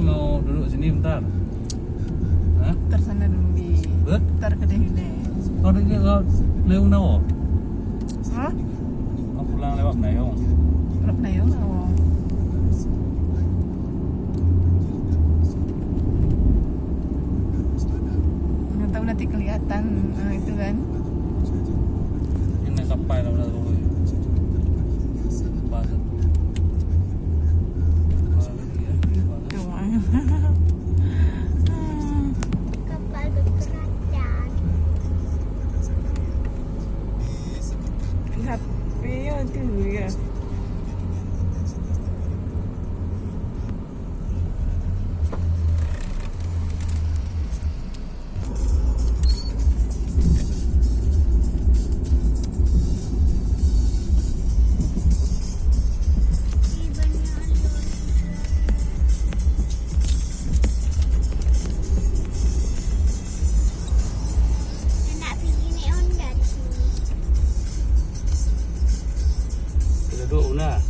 mau duduk sini bentar. Hah? Ntar sana dulu di. Bet? Ntar ke Dehine. Kau dia kau lewat nao? Hah? Kau pulang lewat Nayong. Berapa na yun? Oo. Nggak tahu nanti kelihatan itu kan. Ini sampai lah udah tuh. Pas. Cuma. Kapal berkerajaan. Lihat video itu ya. Nak pergi naik Honda di sini. Duduk una.